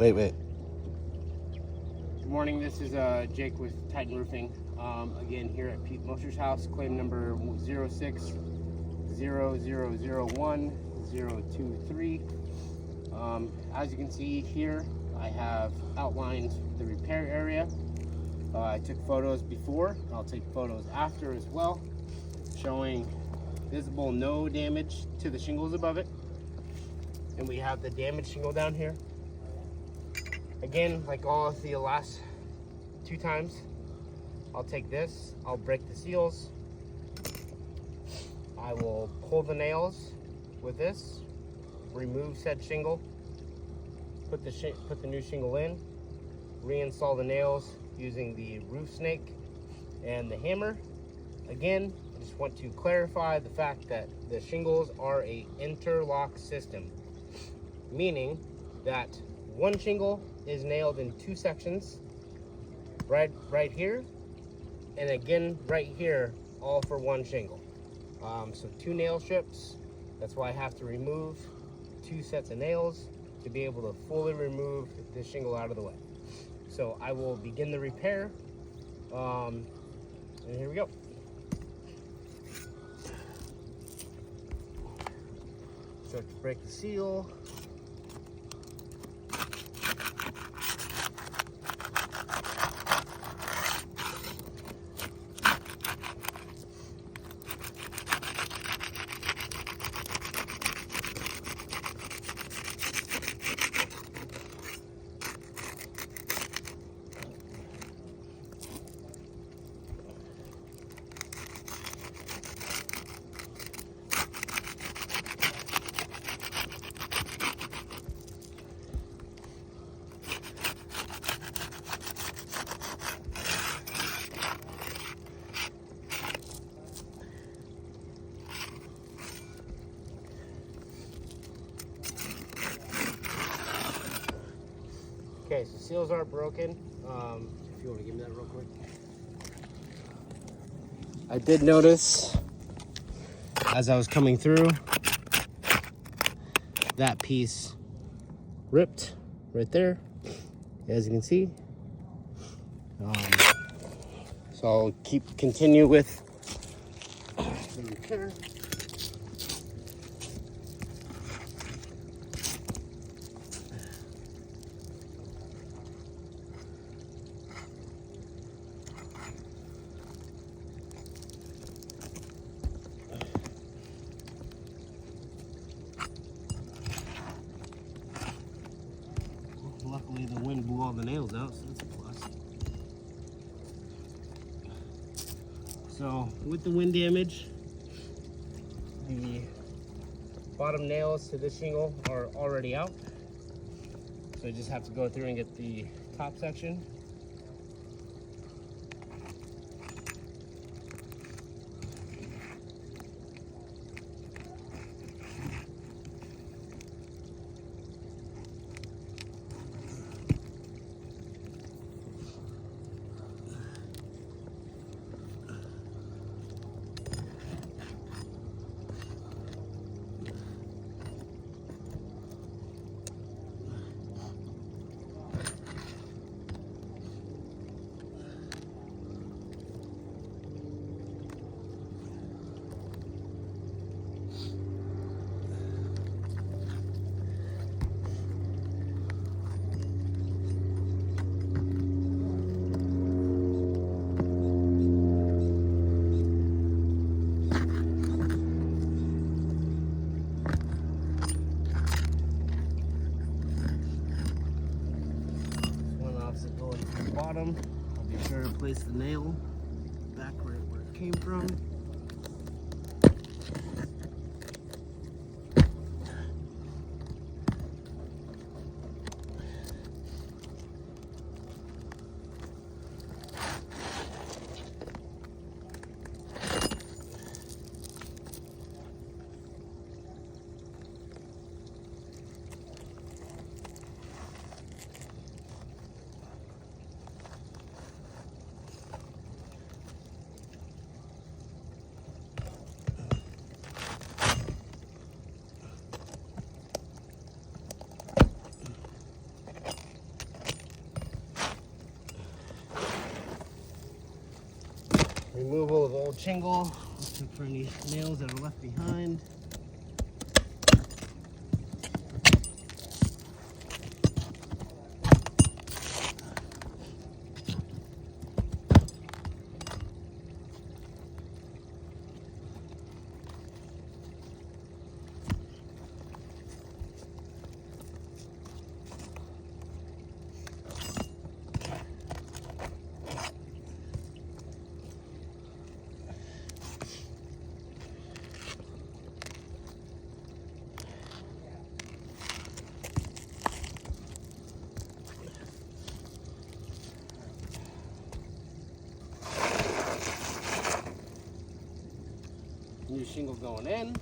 Wait. Good morning, this is Jake with Titan Roofing. Again, here at Pete Moser's house, claim number 06-0001-023. As you can see here, I have outlined the repair area. I took photos before, I'll take photos after as well, showing visible no damage to the shingles above it. And we have the damaged shingle down here. Again, like all of the last two times, I'll take this, I'll break the seals, I will pull the nails with this, remove said shingle, put the new shingle in, reinstall the nails using the roof snake and the hammer. Again, I just want to clarify the fact that the shingles are a interlock system, meaning that one shingle is nailed in two sections, right here, and again right here, all for one shingle. So two nail strips. That's why I have to remove two sets of nails to be able to fully remove the shingle out of the way. So I will begin the repair, and here we go. Start to break the seal. Okay, so seals aren't broken. If you want to give me that real quick. I did notice as I was coming through, that piece ripped right there, as you can see. So I'll continue with the repair. Luckily, the wind blew all the nails out, so that's a plus. So, with the wind damage, the bottom nails to this shingle are already out. So I just have to go through and get the top section. Bottom, I'll be sure to place the nail back where it came from. removal of old shingle. Let's look for any nails that are left behind. New shingle going in.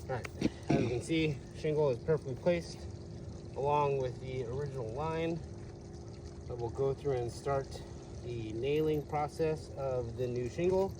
Alright, as you can see, shingle is perfectly placed along with the original line. I will go through and start the nailing process of the new shingle.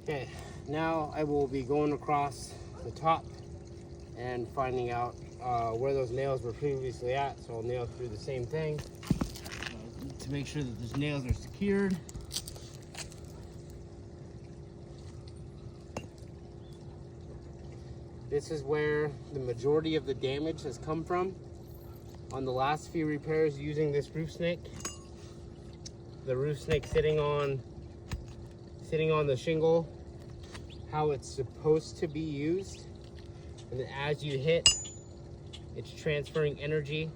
Okay, now I will be going across the top and finding out where those nails were previously at. So I'll nail through the same thing to make sure that those nails are secured. This is where the majority of the damage has come from on the last few repairs using this roof snake. the roof snake sitting on the shingle how it's supposed to be used, and then as you hit, it's transferring energy.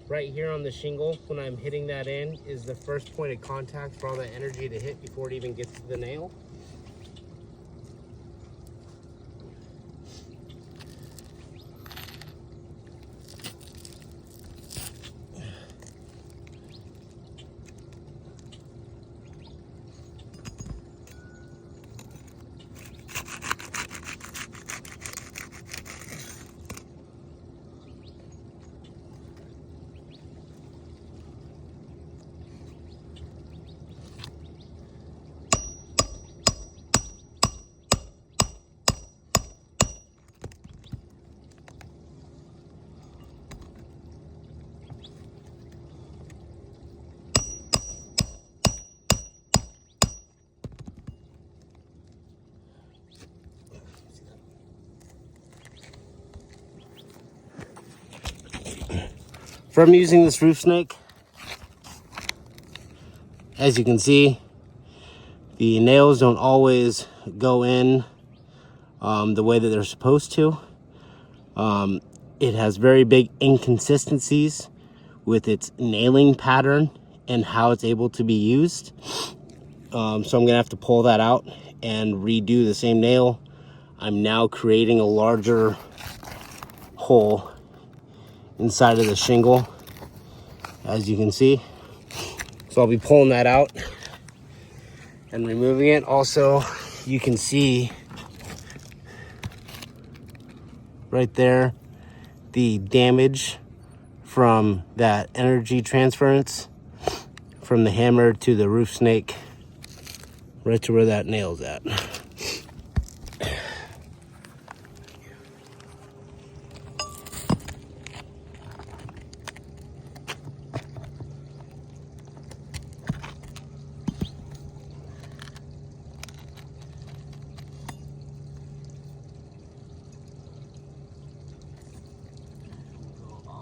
Right here on the shingle, when I'm hitting that in, is the first point of contact for all that energy to hit before it even gets to the nail. From using this roof snake, as you can see, the nails don't always go in the way that they're supposed to. It has very big inconsistencies with its nailing pattern and how it's able to be used. So I'm gonna have to pull that out and redo the same nail. I'm now creating a larger hole inside of the shingle, as you can see. So I'll be pulling that out and removing it. Also, you can see right there the damage from that energy transference from the hammer to the roof snake, right to where that nail's at.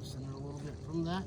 Center a little bit from that.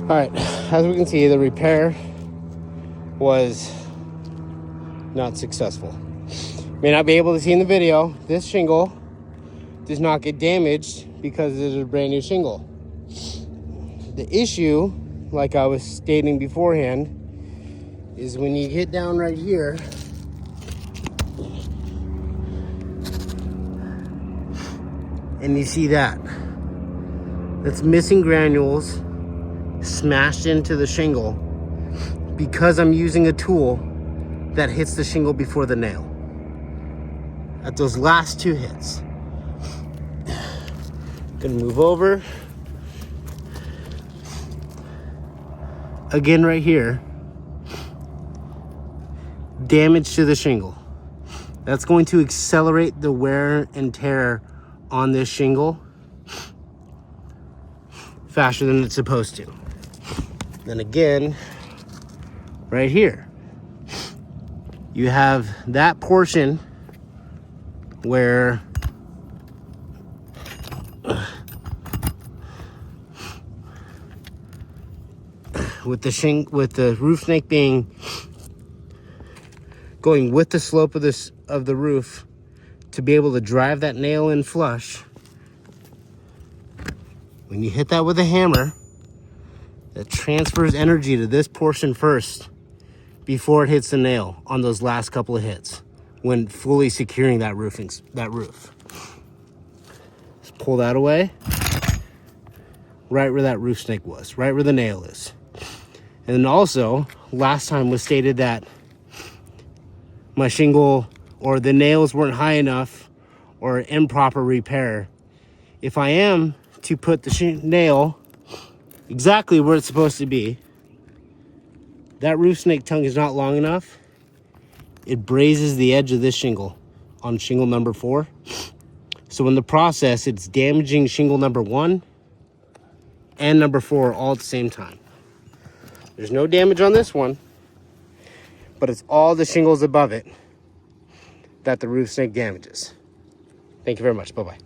All right, as we can see, the repair was not successful. May not be able to see in the video, this shingle does not get damaged because it is a brand new shingle. The issue, like I was stating beforehand, is when you get down right here, and you see that, that's missing granules smashed into the shingle because I'm using a tool that hits the shingle before the nail. At those last two hits. Gonna move over. Again right here, damage to the shingle. That's going to accelerate the wear and tear on this shingle faster than it's supposed to. Then again, right here, you have that portion where with the roof snake being going with the slope of the roof to be able to drive that nail in flush. When you hit that with a hammer, that transfers energy to this portion first before it hits the nail on those last couple of hits when fully securing that roof. Let's pull that away. Right where that roof snake was, right where the nail is. And then also, last time was stated that my shingle or the nails weren't high enough or improper repair. If I am to put the nail exactly where it's supposed to be, that roof snake tongue is not long enough. It grazes the edge of this shingle on shingle number 4. So in the process, it's damaging shingle number 1 and number 4 all at the same time. There's no damage on this one, but it's all the shingles above it that the roof snake damages. Thank you very much. Bye-bye.